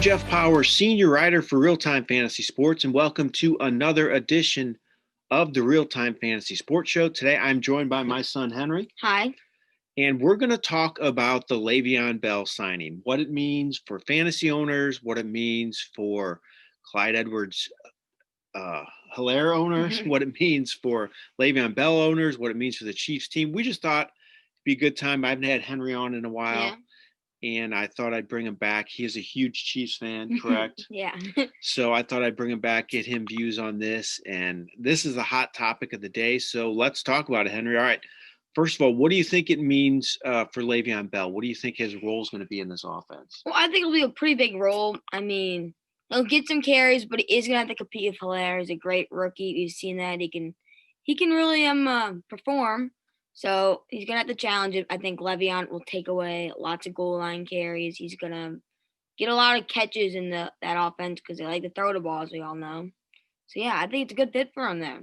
Jeff Paur, senior writer for RealTime Fantasy Sports, and welcome to another edition of the RealTime Fantasy Sports Show. Today, I'm joined by my son, Henry. Hi. And we're going to talk about the Le'Veon Bell signing, what it means for fantasy owners, what it means for Clyde Edwards Hilaire owners, what it means for Le'Veon Bell owners, what it means for the Chiefs team. We just thought it'd be a good time. I haven't had Henry on in a while. Yeah. And I thought I'd bring him back. He is a huge Chiefs fan, correct? Yeah. So I thought I'd bring him back, get him views on this. And this is a hot topic of the day. So let's talk about it, Henry. All right. First of all, what do you think it means for Le'Veon Bell? What do you think his role is going to be in this offense? Well, I think it'll be a pretty big role. I mean, he'll get some carries, but he is going to have to compete with Hilaire. He's a great rookie. We've seen that. He can really perform. So he's going to have to challenge it. I think Le'Veon will take away lots of goal line carries. He's going to get a lot of catches in that offense because they like to throw the ball, as we all know. So, yeah, I think it's a good fit for him there.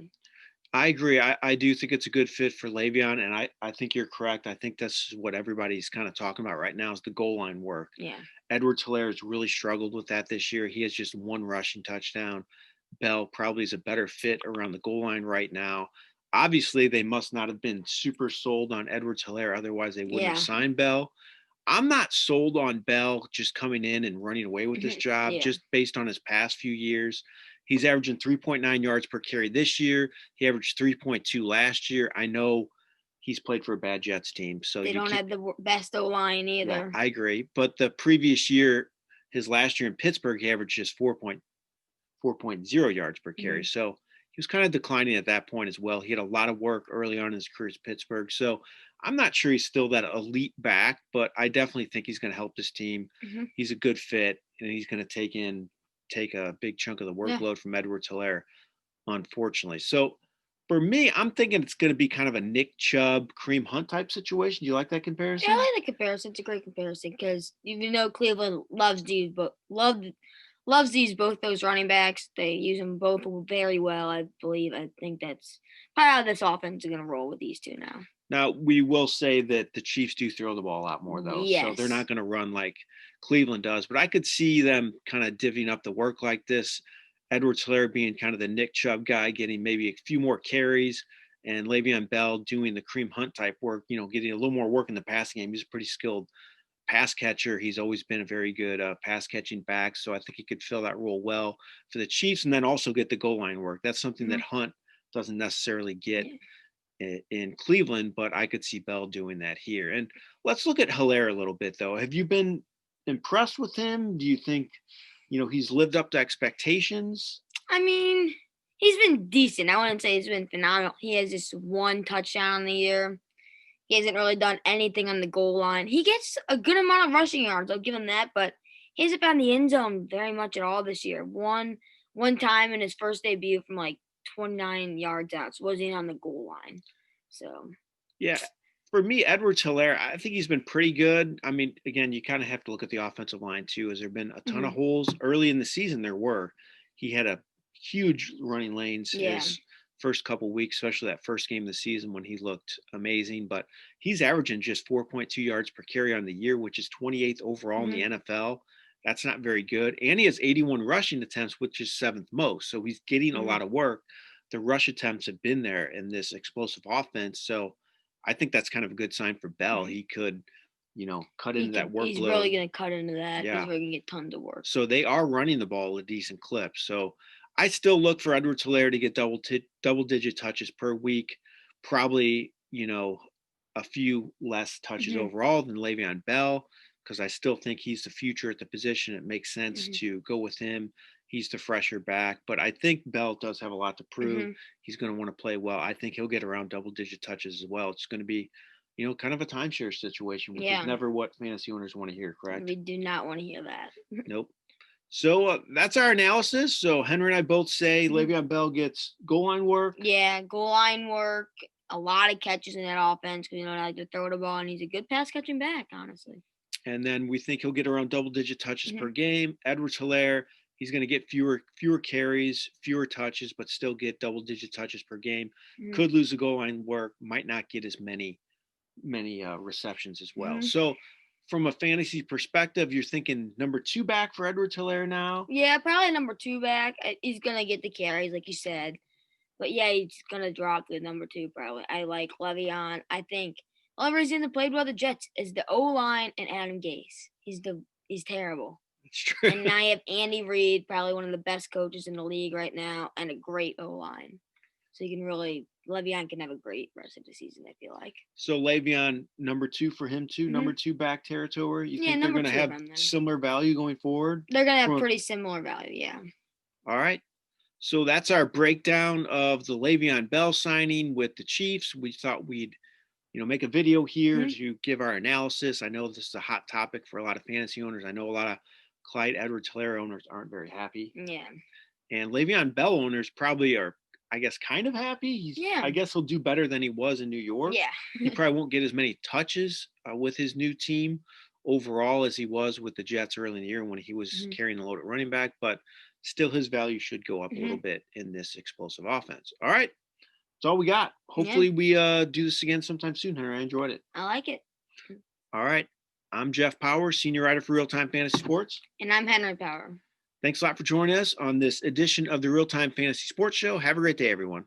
I agree. I do think it's a good fit for Le'Veon, and I think you're correct. I think that's what everybody's kind of talking about right now is the goal line work. Yeah. Edwards Hilaire has really struggled with that this year. He has just one rushing touchdown. Bell probably is a better fit around the goal line right now. Obviously, they must not have been super sold on Edwards Hilaire. Otherwise, they wouldn't have signed Bell. I'm not sold on Bell just coming in and running away with this job just based on his past few years. He's averaging 3.9 yards per carry this year. He averaged 3.2 last year. I know he's played for a bad Jets team. So they don't have the best O-line either. Well, I agree. But the previous year, his last year in Pittsburgh, he averaged just 4.0 yards per carry. So he was kind of declining at that point as well. He had a lot of work early on in his career at Pittsburgh. So I'm not sure he's still that elite back, but I definitely think he's going to help this team. He's a good fit, and he's going to take a big chunk of the workload from Edwards Hilaire, unfortunately. So for me, I'm thinking it's going to be kind of a Nick Chubb, Kareem Hunt type situation. Do you like that comparison? Yeah, I like the comparison. It's a great comparison because you know Cleveland loves these, but loves these both those running backs. They use them both very well, I believe. I think that's probably how this offense is going to roll with these two now. Now, we will say that the Chiefs do throw the ball a lot more, though. Yes. So they're not going to run like Cleveland does. But I could see them kind of divvying up the work like this. Edwards Hilaire being kind of the Nick Chubb guy, getting maybe a few more carries, and Le'Veon Bell doing the Kareem Hunt type work, getting a little more work in the passing game. He's a pretty skilled pass catcher. He's always been a very good pass catching back. So I think he could fill that role well for the Chiefs and then also get the goal line work. That's something that Hunt doesn't necessarily get in Cleveland, but I could see Bell doing that here. And let's look at Hilaire a little bit, though. Have you been impressed with him? Do you think, he's lived up to expectations? I mean, he's been decent. I wouldn't say he's been phenomenal. He has just one touchdown in the year. He hasn't really done anything on the goal line. He gets a good amount of rushing yards. I'll give him that, but he hasn't found the end zone very much at all this year. One time in his first debut from like 29 yards out, so wasn't even on the goal line. So yeah, for me, Edwards Hilaire, I think he's been pretty good. I mean, again, you kind of have to look at the offensive line too. Has there been a ton of holes early in the season? There were. He had a huge running lanes his first couple of weeks, especially that first game of the season when he looked amazing. But he's averaging just 4.2 yards per carry on the year, which is 28th overall in the NFL. That's not very good. And he has 81 rushing attempts, which is seventh most. So he's getting a lot of work. The rush attempts have been there in this explosive offense. So I think that's kind of a good sign for Bell. He could, cut into that workload. He's really going to cut into that. Yeah. He's really going to get tons of work. So they are running the ball at a decent clip. So I still look for Edwards Hilaire to get double-digit touches per week. Probably, a few less touches overall than Le'Veon Bell, because I still think he's the future at the position. It makes sense to go with him. He's the fresher back, but I think Bell does have a lot to prove. He's going to want to play well. I think he'll get around double-digit touches as well. It's going to be, kind of a timeshare situation, which is never what fantasy owners want to hear, correct? We do not want to hear that. Nope. So that's our analysis. So Henry and I both say Le'Veon Bell gets goal line work. Yeah, goal line work, a lot of catches in that offense because, I like to throw the ball, and he's a good pass-catching back, honestly. And then we think he'll get around double-digit touches per game. Edwards Hilaire, he's going to get fewer carries, fewer touches, but still get double-digit touches per game. Could lose the goal line work, might not get as many receptions as well. So from a fantasy perspective, you're thinking number 2 back for Edwards-Helaire now? Yeah, probably number 2 back. He's gonna get the carries, like you said. But yeah, he's gonna drop to number 2 probably. I like Le'Veon. I think the only reason he played well the Jets is the O line and Adam Gase. He's terrible. It's true. And now you have Andy Reid, probably one of the best coaches in the league right now, and a great O line. So you can really Le'Veon can have a great rest of the season, I feel like. So Le'Veon, number 2 for him too, Mhm. number 2 back territory. You Yeah, think they're number going to 2 have from them. similar value going forward? They're gonna have From- pretty similar value, yeah. All right. So that's our breakdown of the Le'Veon Bell signing with the Chiefs. We thought we'd, make a video here Mhm. to give our analysis. I know this is a hot topic for a lot of fantasy owners. I know a lot of Clyde Edwards-Helaire owners aren't very happy. Yeah. And Le'Veon Bell owners probably are, I guess, kind of happy. Yeah. I guess he'll do better than he was in New York. Yeah. He probably won't get as many touches with his new team overall as he was with the Jets early in the year when he was Mhm. carrying the load at running back, but still his value should go up a little bit in this explosive offense. All right. That's all we got. Hopefully we do this again sometime soon, Henry. I enjoyed it. I like it. All right. I'm Jeff Paur, senior writer for RealTime Fantasy Sports. And I'm Henry Paur. Thanks a lot for joining us on this edition of the RealTime Fantasy Sports Show. Have a great day, everyone.